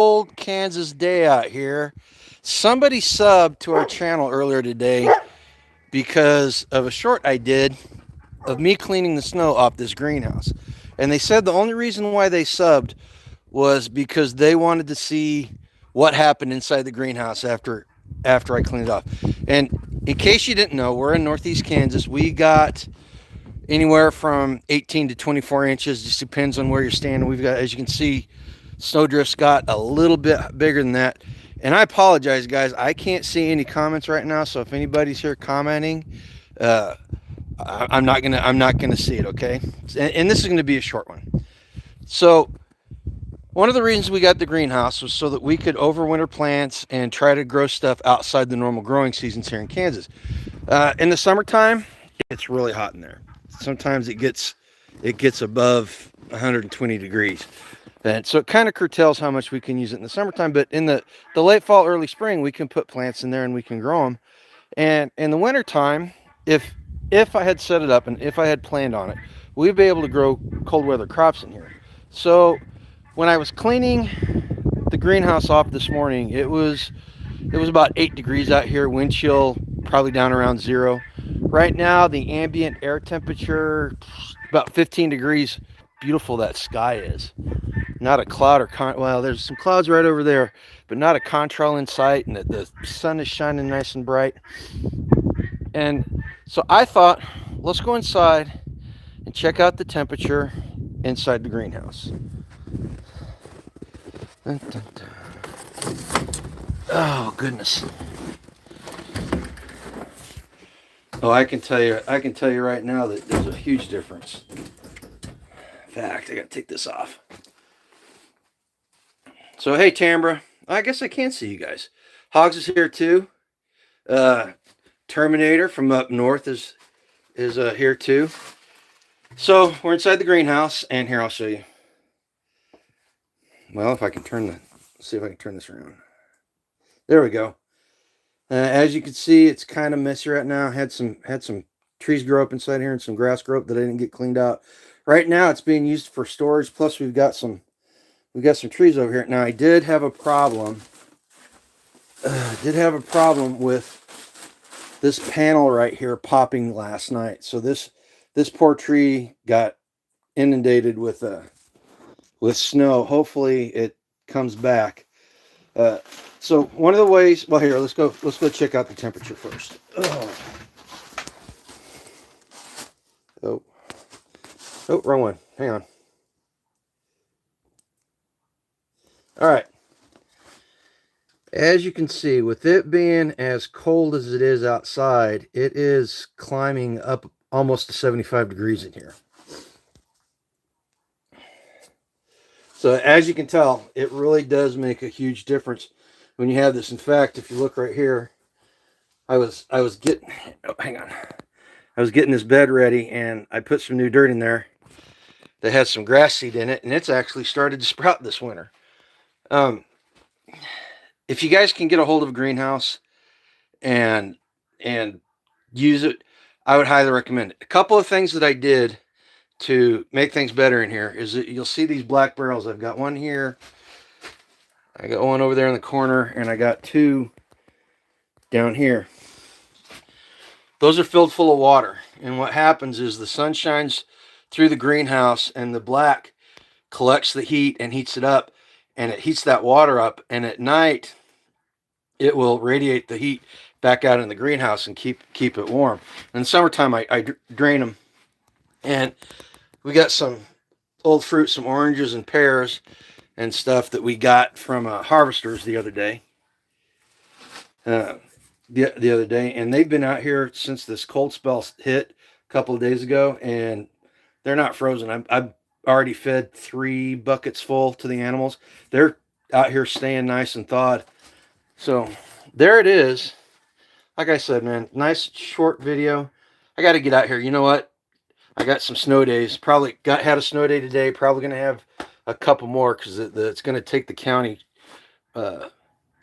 cold Kansas day out here. Somebody subbed to our channel earlier today because of a short I did of me cleaning the snow off this greenhouse. And they said the only reason why they subbed was because they wanted to see what happened inside the greenhouse after I cleaned it off. And in case you didn't know, we're in Northeast Kansas. We got anywhere from 18 to 24 inches. Just depends on where you're standing. We've got, as you can see, snowdrifts got a little bit bigger than that. And I apologize, guys. I can't see any comments right now. So if anybody's here commenting, uh, I'm not gonna see it. Okay. And this is gonna be a short one. So one of the reasons we got the greenhouse was so that we could overwinter plants and try to grow stuff outside the normal growing seasons here in Kansas. In the summertime, it's really hot in there. Sometimes it gets above 120 degrees, and so it kind of curtails how much we can use it in the summertime. But in the late fall, early spring, we can put plants in there and we can grow them. And in the wintertime, if I had set it up and if I had planned on it, we'd be able to grow cold weather crops in here. So when I was cleaning the greenhouse off this morning, it was about 8 degrees out here, wind chill probably down around zero. Right now, the ambient air temperature about 15 degrees. Beautiful that sky is. Not a cloud well, there's some clouds right over there, but not a contrail in sight, and the sun is shining nice and bright. And so I thought, let's go inside and check out the temperature inside the greenhouse. Dun, dun, dun. Oh goodness. Oh, I can tell you right now that there's a huge difference. In fact, I gotta take this off. So hey, Tambra, I guess I can see you guys. Hogs is here too. Uh, Terminator from up north is here too. So we're inside the greenhouse, and here I'll show you. Well, if I can see if I can turn this around. There we go. As you can see, it's kind of messy right now. Had some trees grow up inside here and some grass grow up that I didn't get cleaned out. Right now, it's being used for storage. Plus, we've got some trees over here. Now, I did have a problem. With this panel right here popping last night. So this poor tree got inundated with snow. Hopefully, it comes back. So one of the ways, well, here, let's go check out the temperature first. Oh, wrong one. Hang on. All right. As you can see, with it being as cold as it is outside, it is climbing up almost to 75 degrees in here. So as you can tell, it really does make a huge difference when you have this. In fact, if you look right here, I was getting, hang on. I was getting this bed ready, and I put some new dirt in there that has some grass seed in it, and it's actually started to sprout this winter. If you guys can get a hold of a greenhouse and use it, I would highly recommend it. A couple of things that I did to make things better in here is that you'll see these black barrels. I've got one here. I got one over there in the corner, and I got two down here. Those are filled full of water. And what happens is the sun shines through the greenhouse, and the black collects the heat and heats it up, and it heats that water up. And at night, it will radiate the heat back out in the greenhouse and keep it warm. In the summertime, I drain them. And we got some old fruit, some oranges and pears and stuff that we got from harvesters the other day. The other day, and they've been out here since this cold spell hit a couple of days ago, and they're not frozen. I've already fed 3 buckets full to the animals. They're out here staying nice and thawed. So there it is. Like I said, man, nice short video. I got to get out here. You know what? I got some snow days. Probably had a snow day today. Probably going to have a couple more because it's going to take the county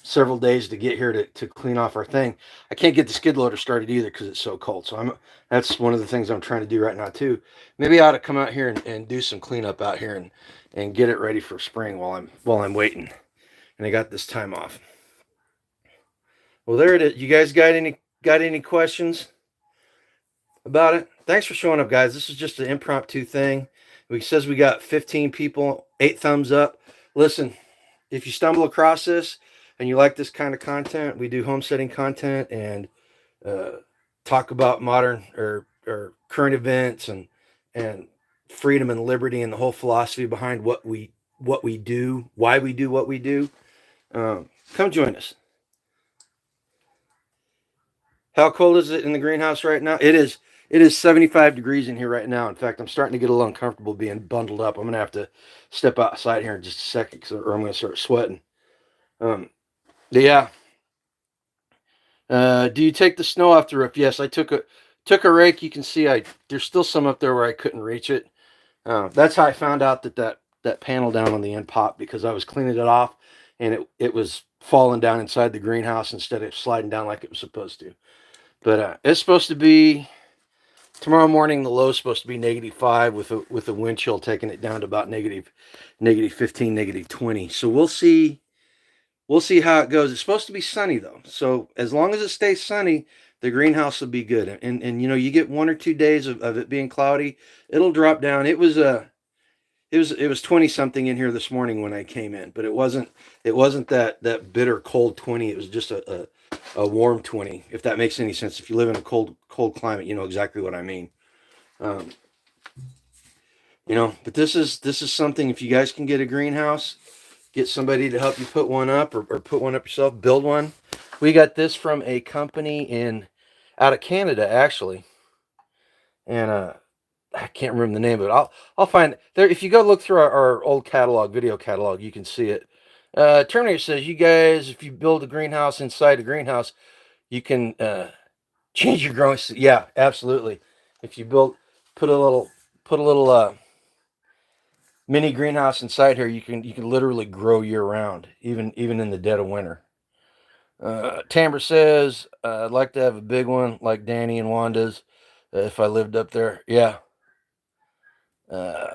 several days to get here to clean off our thing. I can't get the skid loader started either because it's so cold. So that's one of the things I'm trying to do right now too. Maybe I ought to come out here and do some cleanup out here and get it ready for spring while I'm waiting. and I got this time off. Well, there it is. You guys got any questions about it? Thanks for showing up, guys. This is just an impromptu thing. It says we got 15 people, 8 thumbs up. Listen, if you stumble across this and you like this kind of content, we do homesteading content and talk about modern or current events and freedom and liberty and the whole philosophy behind what we do, why we do what we do. Come join us. How cold is it in the greenhouse right now? It is 75 degrees in here right now. In fact, I'm starting to get a little uncomfortable being bundled up. I'm going to have to step outside here in just a second or I'm going to start sweating. Yeah. Do you take the snow off the roof? Yes, I took a rake. You can see there's still some up there where I couldn't reach it. That's how I found out that panel down on the end popped, because I was cleaning it off and it was falling down inside the greenhouse instead of sliding down like it was supposed to. But it's supposed to be tomorrow morning. The low is supposed to be -5 with a wind chill taking it down to about negative 15, -20. So we'll see. We'll see how it goes. It's supposed to be sunny though, so as long as it stays sunny, the greenhouse will be good. And you know, you get 1 or 2 days of it being cloudy, it'll drop down. It was 20 something in here this morning when I came in, but it wasn't that bitter cold 20. It was just a warm 20, if that makes any sense. If you live in a cold climate, you know exactly what I mean. You know, but this is something. If you guys can get a greenhouse, get somebody to help you put one up, or put one up yourself, build one. We got this from a company out of Canada actually, and I can't remember the name of it. I'll find it there. If you go look through our old catalog, video catalog, you can see it. Terminator says, you guys, if you build a greenhouse inside a greenhouse, you can change your growing. Yeah, absolutely. If you put a little mini greenhouse inside here, you can literally grow year round, even in the dead of winter. Tamber says, I'd like to have a big one like Danny and Wanda's if I lived up there. Yeah.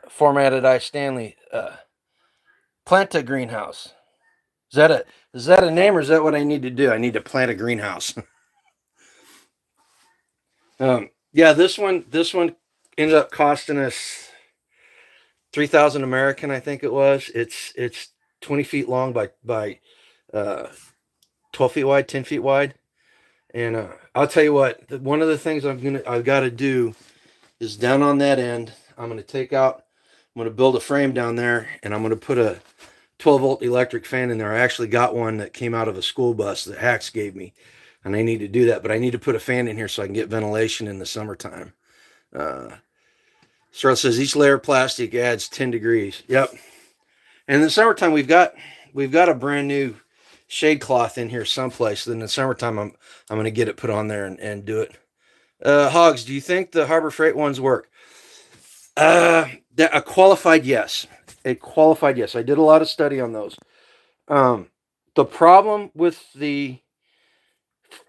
Formatted I Stanley, plant a greenhouse. Is that a name, or is that what I need to do? I need to plant a greenhouse. Yeah, this one ended up costing us 3,000 American, I think it was. It's 20 feet long by 12 feet wide, 10 feet wide. And I'll tell you what, one of the things I've got to do is down on that end, I'm going to build a frame down there, and I'm going to put a 12-volt electric fan in there. I actually got one that came out of a school bus that Hacks gave me, and I need to do that. But I need to put a fan in here so I can get ventilation in the summertime. Charlotte says each layer of plastic adds 10 degrees. Yep. And in the summertime, we've got a brand new shade cloth in here someplace. Then in the summertime, I'm going to get it put on there and do it. Hogs, do you think the Harbor Freight ones work? A qualified yes. A qualified yes. I did a lot of study on those. The problem with the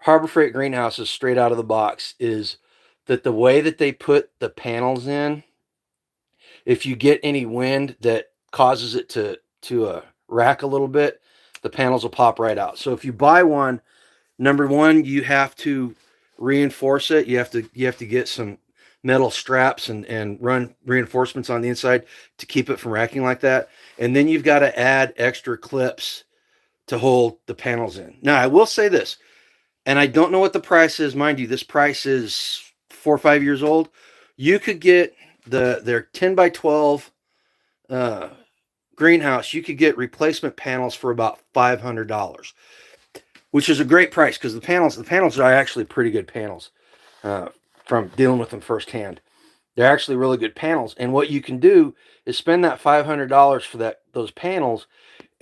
Harbor Freight greenhouses straight out of the box is that the way that they put the panels in, if you get any wind that causes it to rack a little bit, the panels will pop right out. So if you buy one, number one, you have to reinforce it. You have to get some metal straps and run reinforcements on the inside to keep it from racking like that. And then you've got to add extra clips to hold the panels in. Now, I will say this, and I don't know what the price is. Mind you, this price is 4 or 5 years old. You could get their 10 by 12 greenhouse. You could get replacement panels for about $500, which is a great price, because the panels are actually pretty good panels. From dealing with them firsthand, they're actually really good panels. And what you can do is spend that $500 for those panels,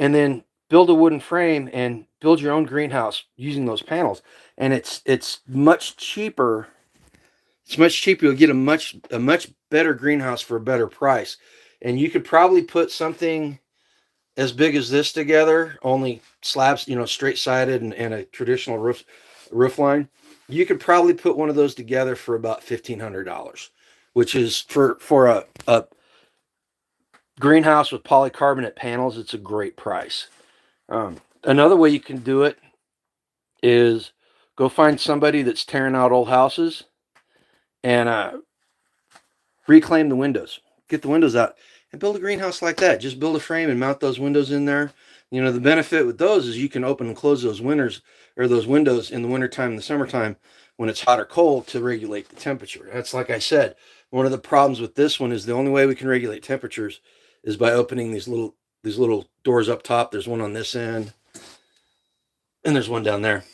and then build a wooden frame and build your own greenhouse using those panels. And it's much cheaper. It's much cheaper. You'll get a much better greenhouse for a better price. And you could probably put something as big as this together, only slabs, straight sided and a traditional roof line. You could probably put one of those together for about $1,500, which is for a greenhouse with polycarbonate panels. It's a great price. Another way you can do it is go find somebody that's tearing out old houses and reclaim the windows. Get the windows out and build a greenhouse like that. Just build a frame and mount those windows in there. You know, the benefit with those is you can open and close those those windows in the wintertime and the summertime when it's hot or cold to regulate the temperature. That's, like I said, one of the problems with this one is the only way we can regulate temperatures is by opening these little doors up top. There's one on this end, and there's one down there.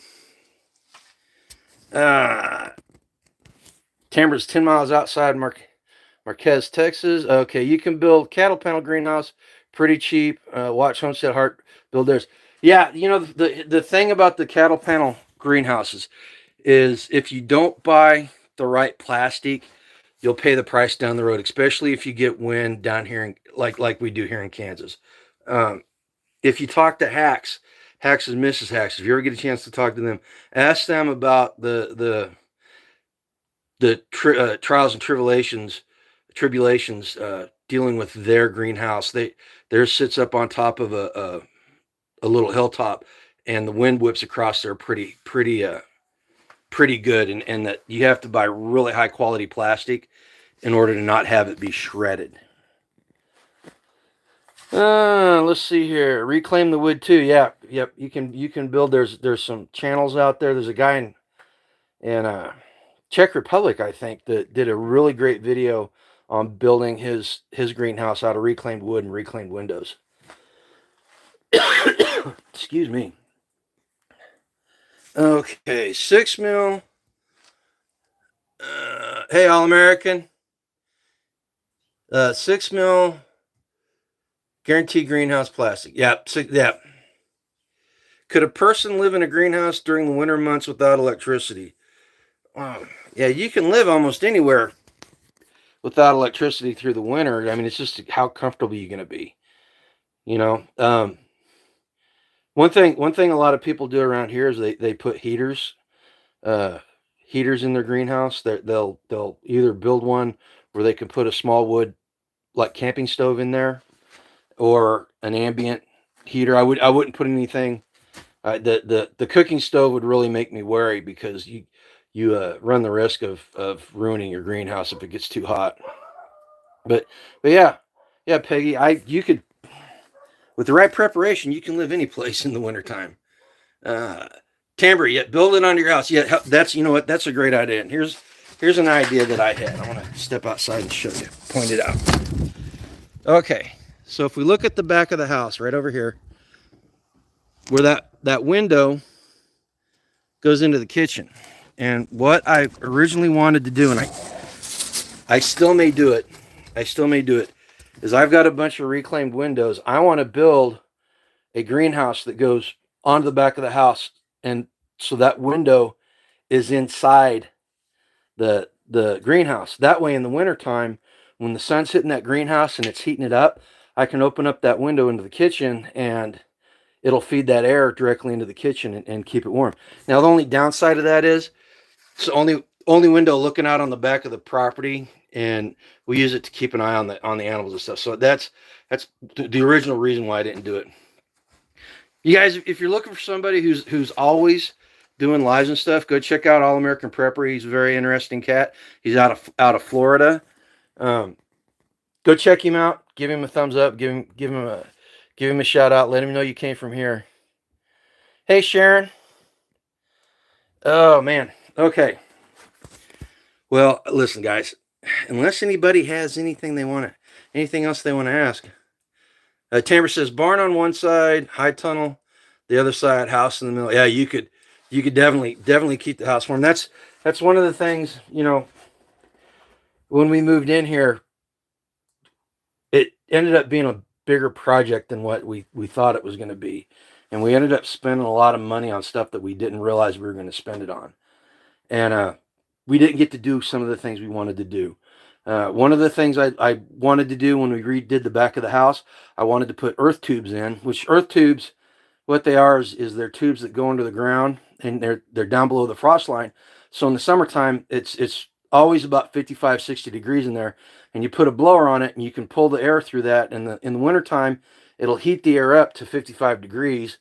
Tamara's 10 miles outside Marquez, Texas. Okay, you can build cattle panel greenhouse pretty cheap. Watch Homestead Heart build theirs. Yeah, you know, the thing about the cattle panel greenhouses is if you don't buy the right plastic, you'll pay the price down the road, especially if you get wind down here, like we do here in Kansas. If you talk to Hacks and Mrs. Hacks, if you ever get a chance to talk to them, ask them about the trials and tribulations dealing with their greenhouse. Theirs sits up on top of a little hilltop, and the wind whips across there pretty good, and that you have to buy really high quality plastic in order to not have it be shredded. Let's see here. Reclaim the wood too. Yeah, yep. You can build. There's some channels out there. There's a guy in Czech Republic, I think, that did a really great video on building his greenhouse out of reclaimed wood and reclaimed windows. Excuse me. Okay, 6 mil. Hey, All American. 6 mil. Guaranteed greenhouse plastic. Yep. Yep. Could a person live in a greenhouse during the winter months without electricity? Yeah, you can live almost anywhere without electricity through the winter. I mean, it's just how comfortable you're going to be. You know, one thing a lot of people do around here is they put heaters in their greenhouse. They'll either build one where they can put a small wood like camping stove in there, or an ambient heater. I wouldn't put anything. The cooking stove would really make me wary, because you run the risk of ruining your greenhouse if it gets too hot. But yeah, Peggy, you could, with the right preparation, you can live any place in the wintertime. Tamara, yeah, build it on your house. Yeah, you know what? That's a great idea. And here's an idea that I had. I want to step outside and show you, point it out. Okay, so if we look at the back of the house right over here, where that window goes into the kitchen, and what I originally wanted to do, and I still may do it, is I've got a bunch of reclaimed windows. I want to build a greenhouse that goes onto the back of the house, and so that window is inside the greenhouse. That way in the wintertime, when the sun's hitting that greenhouse and it's heating it up, I can open up that window into the kitchen, and it'll feed that air directly into the kitchen and keep it warm. Now, the only downside of that is it's only window looking out on the back of the property, and we use it to keep an eye on the animals and stuff. So that's the original reason why I didn't do it. You guys, if you're looking for somebody who's always doing lives and stuff, go check out All American Prepper. He's a very interesting cat. He's out of Florida. Go check him out. Give him a thumbs up. Give him a shout out. Let him know you came from here. Hey, Sharon. Oh man. Okay. Well, listen, guys. Unless anybody has anything else they want to ask. Tamara says barn on one side, high tunnel, the other side, house in the middle. Yeah, you could definitely keep the house warm. That's one of the things, you know, when we moved in here, it ended up being a bigger project than what we thought it was going to be. And we ended up spending a lot of money on stuff that we didn't realize we were going to spend it on. And we didn't get to do some of the things we wanted to do. One of the things I wanted to do when we redid the back of the house, I wanted to put earth tubes in, which earth tubes, what they are is they're tubes that go into the ground, and they're down below the frost line. So in the summertime, it's always about 55, 60 degrees in there, and you put a blower on it, and you can pull the air through that. And in the wintertime, it'll heat the air up to 55 degrees,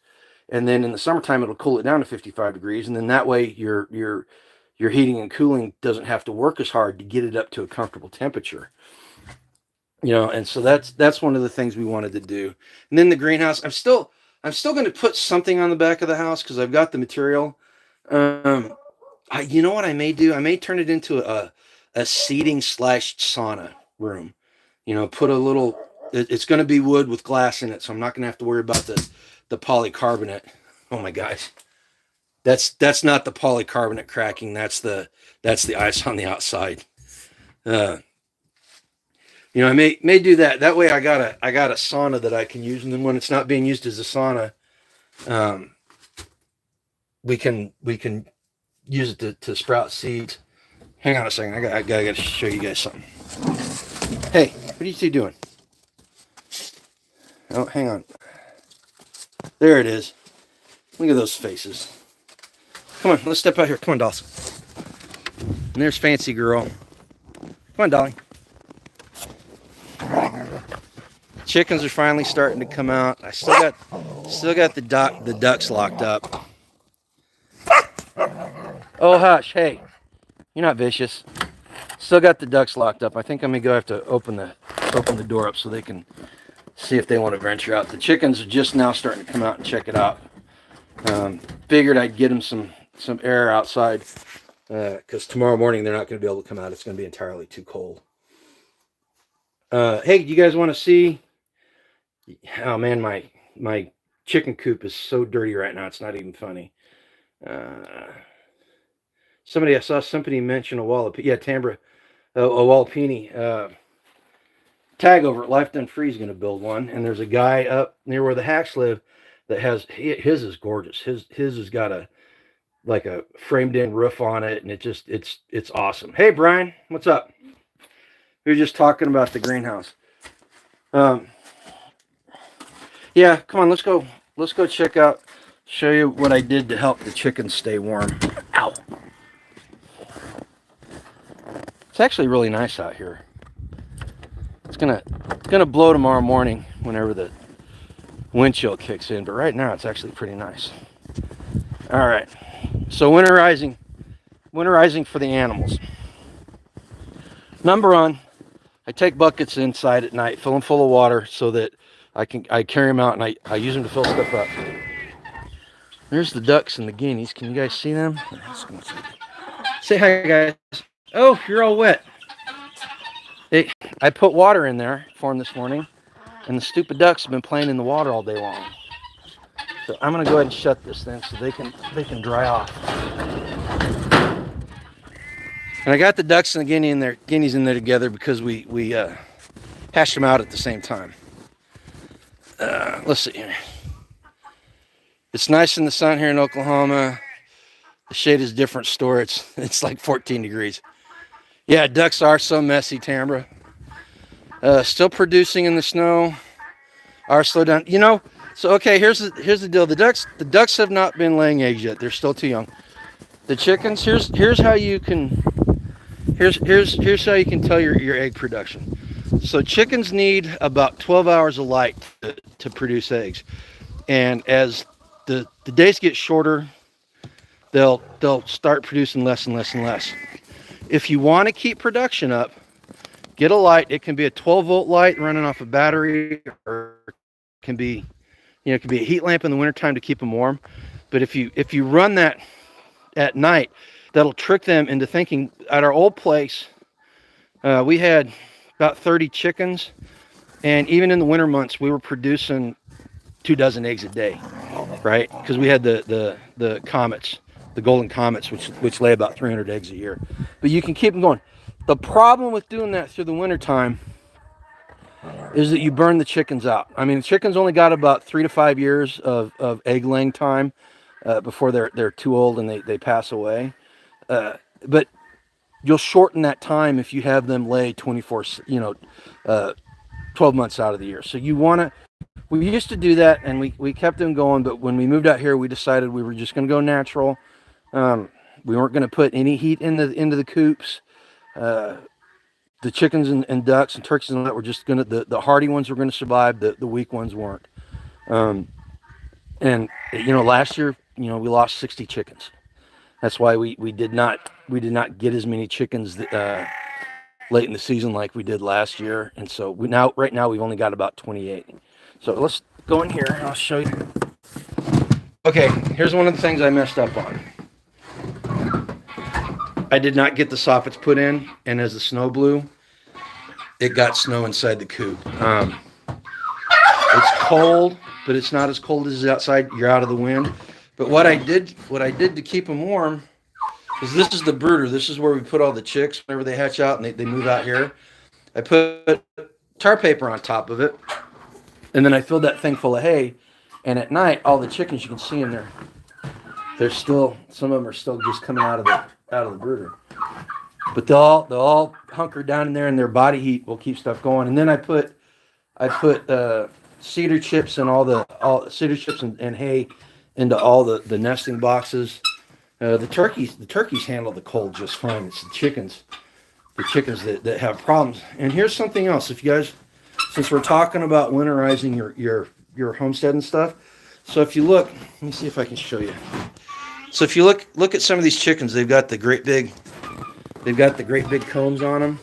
and then in the summertime it'll cool it down to 55 degrees, and then that way your heating and cooling doesn't have to work as hard to get it up to a comfortable temperature. And so that's one of the things we wanted to do. And then the greenhouse, I'm still going to put something on the back of the house because I've got the material. You know what I may do? I may turn it into a seating / sauna room. Put a little. It's going to be wood with glass in it, so I'm not going to have to worry about the polycarbonate. Oh my gosh, that's not the polycarbonate cracking. That's the ice on the outside. I may do that. That way, I got a sauna that I can use, and then when it's not being used as a sauna, we can use it to sprout seeds. Hang on a second. I got to show you guys something. Hey, what are you two doing? Oh, hang on. There it is. Look at those faces. Come on, let's step out here. Come on, dolls. And there's Fancy Girl. Come on, Dolly. Chickens are finally starting to come out. I still got the ducks locked up. Oh hush, hey, you're not vicious. Still got the ducks locked up. I think I'm gonna have to open the door up so they can see if they want to venture out. The chickens are just now starting to come out and check it out. Figured I'd get them some air outside because tomorrow morning they're not going to be able to come out. It's going to be entirely too cold. Hey, you guys want to see? Oh man, my chicken coop is so dirty right now. It's not even funny. I saw somebody mention a wallop. Yeah, Tambra, a Wallapini. Tag over at Life Done Free is going to build one, and there's a guy up near where the Hacks live that has his is gorgeous. His has got a framed in roof on it, and it's awesome. Hey Brian, what's up? We were just talking about the greenhouse. Yeah, come on, let's go show you what I did to help the chickens stay warm. Ow. It's actually really nice out here. It's gonna blow tomorrow morning whenever the wind chill kicks in, but right now it's actually pretty nice. All right, so winterizing for the animals. Number one, I take buckets inside at night, fill them full of water so that I carry them out, and I use them to fill stuff up. There's the ducks and the guineas. Can you guys see them? Say hi, guys. Oh, you're all wet. I put water in there for them this morning, and the stupid ducks have been playing in the water all day long. So I'm gonna go ahead and shut this then so they can dry off. And I got the ducks and the guineas in there together because we hashed them out at the same time. Let's see here. It's nice in the sun here in Oklahoma. The shade is a different story. It's like 14 degrees. Yeah, ducks are so messy, Tambra. Still producing in the snow. Are slowed down. So okay, here's the deal. The ducks have not been laying eggs yet. They're still too young. The chickens, here's how you can tell your egg production. So chickens need about 12 hours of light to produce eggs. And as the days get shorter, they'll start producing less and less and less. If you want to keep production up, get a light. It can be a 12-volt light running off a battery, or it can be a heat lamp in the wintertime to keep them warm. But if you run that at night, that'll trick them into thinking. At our old place, we had about 30 chickens, and even in the winter months, we were producing 24 eggs a day, right? Because we had the comets, the golden comets, which lay about 300 eggs a year. But you can keep them going. The problem with doing that through the winter time is that you burn the chickens out. I mean, the chickens only got about 3 to 5 years of egg laying time before they're too old and they pass away. But you'll shorten that time if you have them lay 12 months out of the year. So we used to do that, and we kept them going, but when we moved out here, we decided we were just going to go natural. We weren't going to put any heat into the coops. The chickens and ducks and turkeys and all that were just going to, the hardy ones were going to survive, the weak ones weren't. And last year, we lost 60 chickens. That's why we did not get as many chickens late in the season like we did last year. And so right now we've only got about 28. So let's go in here and I'll show you. Okay, here's one of the things I messed up on. I did not get the soffits put in, and as the snow blew, it got snow inside the coop. It's cold, but it's not as cold as outside. You're out of the wind. But what I did to keep them warm is this is the brooder. This is where we put all the chicks whenever they hatch out and they move out here. I put tar paper on top of it, and then I filled that thing full of hay. And at night, all the chickens, you can see them there. They're still, some of them are still just coming out of the brooder. But they'll all hunker down in there, and their body heat will keep stuff going. And then I put cedar chips and cedar chips and hay into all the nesting boxes. The turkeys handle the cold just fine. It's the chickens that have problems. And here's something else. If you guys, since we're talking about winterizing your homestead and stuff, so if you look, let me see if I can show you. So if you look at some of these chickens, they've got the great big combs on them.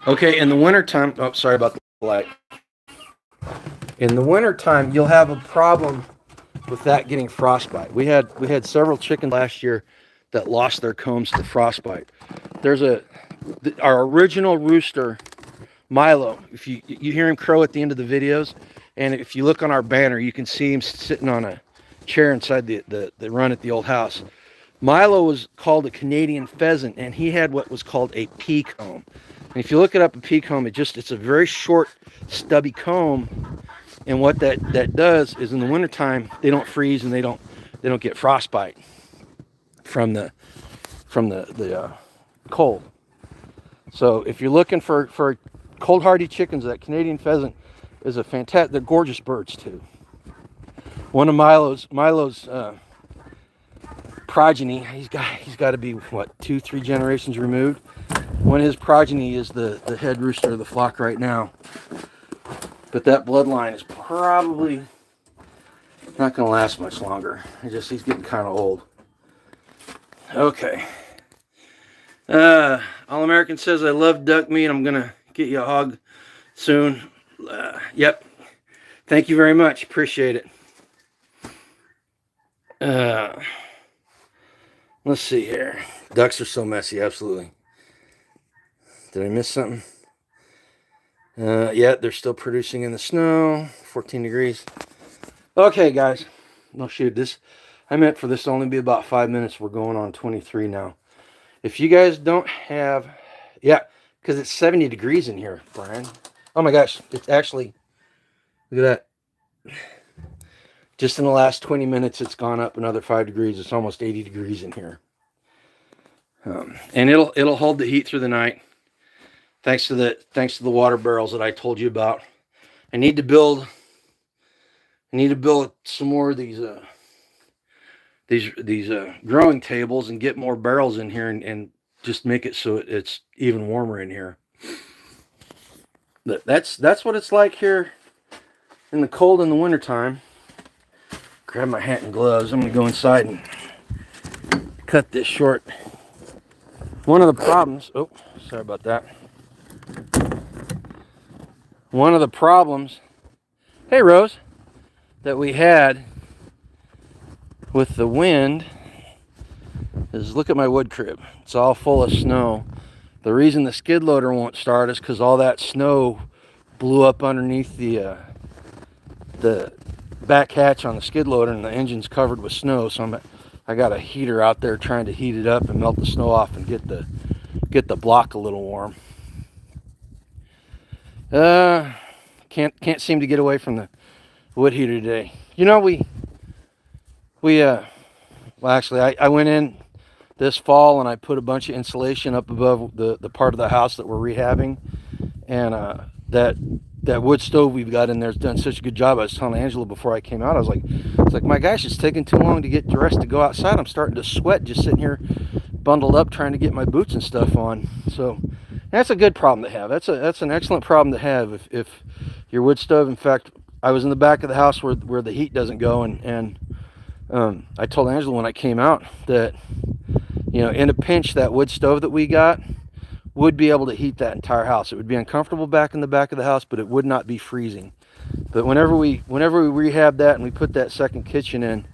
Okay, in the wintertime, oh, sorry about the light. In the wintertime, you'll have a problem with that getting frostbite. We had several chickens last year that lost their combs to frostbite. There's our original rooster, Milo. If you hear him crow at the end of the videos, and if you look on our banner, you can see him sitting on a chair inside the run at the old house. Milo was called a Canadian pheasant, and he had what was called a pea comb. And if you look it up, a pea comb, it's a very short, stubby comb. And what that does is in the wintertime, they don't freeze and they don't get frostbite from the cold. So if you're looking for cold hardy chickens, that Canadian pheasant is a fantastic. They're gorgeous birds too. One of Milo's progeny, he's got to be what, 2-3 generations removed. One of his progeny is the head rooster of the flock right now. But that bloodline is probably not going to last much longer. He's getting kind of old. Okay. All American says, I love duck meat. I'm going to get you a hog soon. Yep. Thank you very much. Appreciate it. Let's see here. Ducks are so messy. Absolutely. Did I miss something? Yeah, they're still producing in the snow. 14 degrees. Okay, guys. No, shoot. I meant for this to only be about 5 minutes. We're going on 23 now. If you guys don't have... Yeah, because it's 70 degrees in here, Brian. Oh my gosh. It's actually... Look at that. Just in the last 20 minutes, it's gone up another 5 degrees. It's almost 80 degrees in here. And it'll hold the heat through the night. Thanks to the water barrels that I told you about. I need to build some more of these growing tables and get more barrels in here and just make it so it's even warmer in here. But that's what it's like here in the cold in the wintertime. Grab my hat and gloves. I'm gonna go inside and cut this short. One of the problems, oh, sorry about that. One of the problems, hey Rose, that we had with the wind is, look at my wood crib. It's all full of snow. The reason the skid loader won't start is because all that snow blew up underneath the back hatch on the skid loader, and the engine's covered with snow. So I got a heater out there trying to heat it up and melt the snow off and get the block a little warm. Can't seem to get away from the wood heater today. Well, actually, I went in this fall and I put a bunch of insulation up above the part of the house that we're rehabbing, and that wood stove we've got in there has done such a good job. I was telling Angela before I came out, I was like, my gosh, it's taking too long to get dressed to go outside. I'm starting to sweat just sitting here bundled up trying to get my boots and stuff on. So that's a good problem to have. That's an excellent problem to have if your wood stove, in fact, I was in the back of the house where the heat doesn't go, and I told Angela when I came out that, you know, in a pinch, that wood stove that we got would be able to heat that entire house. It would be uncomfortable back in the back of the house, but it would not be freezing. But whenever we rehab that and we put that second kitchen in,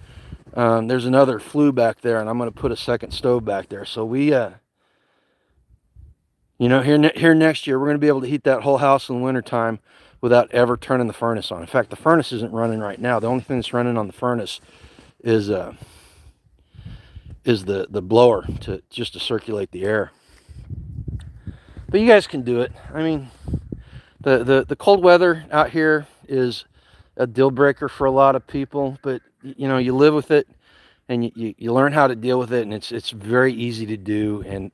there's another flue back there, and I'm going to put a second stove back there. So we, you know, here next year, we're going to be able to heat that whole house in the wintertime without ever turning the furnace on. In fact, the furnace isn't running right now. The only thing that's running on the furnace is the blower just to circulate the air. But you guys can do it. I mean, the cold weather out here is a deal breaker for a lot of people, but you know, you live with it and you learn how to deal with it, and it's very easy to do, and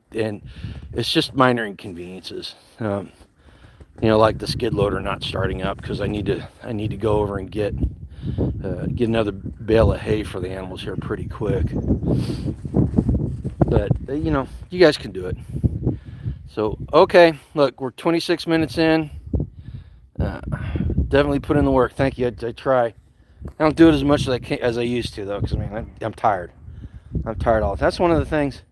it's just minor inconveniences. You know, like the skid loader not starting up because I need to go over and get another bale of hay for the animals here pretty quick. But you know, you guys can do it. So okay, look, we're 26 minutes in. Definitely put in the work. Thank you. I try. I don't do it as much as I used to, though, because I mean I'm tired. I'm tired all. That's one of the things.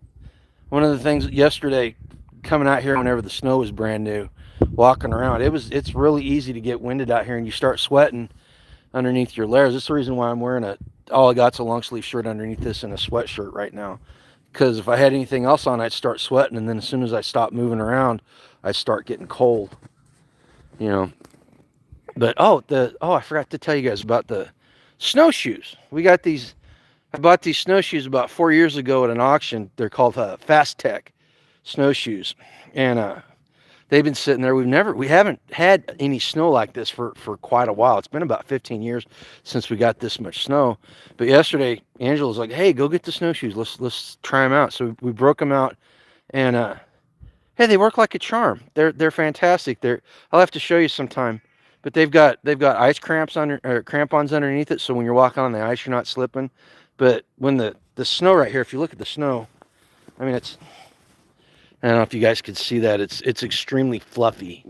One of the things yesterday, coming out here whenever the snow was brand new, walking around, it's really easy to get winded out here, and you start sweating underneath your layers. That's the reason why I'm wearing all I got's a long sleeve shirt underneath this and a sweatshirt right now. Because if I had anything else on, I'd start sweating, and then as soon as I stop moving around, I start getting cold. You know. But I forgot to tell you guys about the snowshoes. We got these. I bought these snowshoes about 4 years ago at an auction. They're called Fast Tech snowshoes, and they've been sitting there. We haven't had any snow like this for quite a while. It's been about 15 years since we got this much snow. But yesterday, Angela was like, "Hey, go get the snowshoes. Let's try them out." So we broke them out, and hey, they work like a charm. They're fantastic. I'll have to show you sometime. But they've got ice crampons underneath it, so when you're walking on the ice, you're not slipping. But when the snow right here, if you look at the snow, I mean, I don't know if you guys could see that. It's extremely fluffy,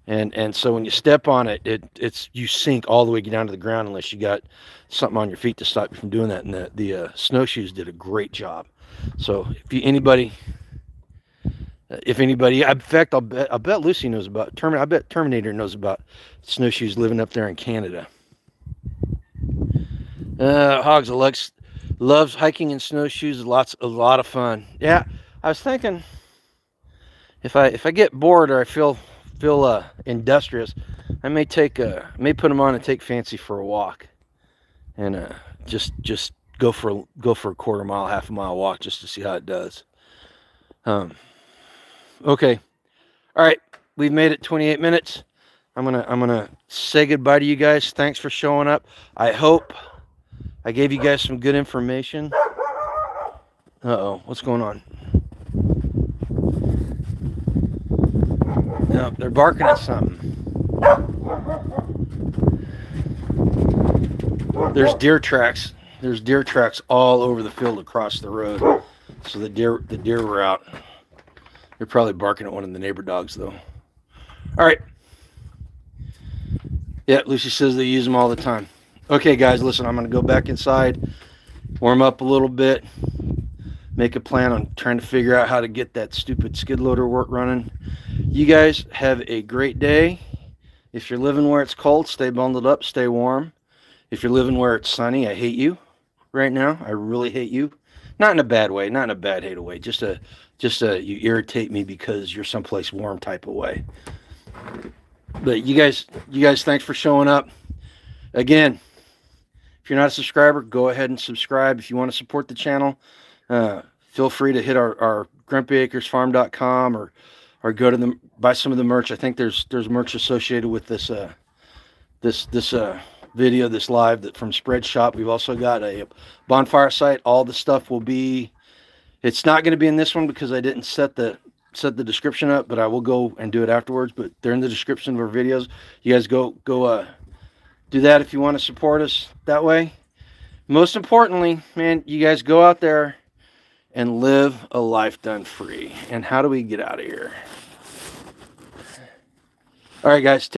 and so when you step on it, you sink all the way down to the ground unless you got something on your feet to stop you from doing that. And the snowshoes did a great job. So if anybody, in fact, I'll bet Lucy knows about Terminator. I bet Terminator knows about snowshoes living up there in Canada. Hogs loves hiking in snowshoes. A lot of fun. Yeah, I was thinking if I get bored or I feel industrious, I may put them on and take Fancy for a walk, and just go for a quarter mile, half a mile walk just to see how it does. Okay, all right, we've made it 28 minutes. I'm gonna say goodbye to you guys. Thanks for showing up. I hope I gave you guys some good information. Uh-oh, what's going on? No, they're barking at something. There's deer tracks. There's deer tracks all over the field across the road. So the deer were out. They're probably barking at one of the neighbor dogs, though. All right. Yeah, Lucy says they use them all the time. Okay, guys, listen, I'm going to go back inside, warm up a little bit, make a plan on trying to figure out how to get that stupid skid loader work running. You guys have a great day. If you're living where it's cold, stay bundled up, stay warm. If you're living where it's sunny, I hate you right now. I really hate you. Not in a bad way, not in a bad hate way. Just a you irritate me because you're someplace warm type of way. But you guys, thanks for showing up. Again, if you're not a subscriber, go ahead and subscribe. If you want to support the channel, feel free to hit our GrumpyAcresFarm.com or go to buy some of the merch. I think there's merch associated with this video, this live from Spread Shop. We've also got a bonfire site. All the stuff will be. It's not going to be in this one because I didn't set the description up, but I will go and do it afterwards. But they're in the description of our videos. You guys go do that if you want to support us that way. Most importantly, man, you guys go out there and live a life done free. And how do we get out of here? All right, guys.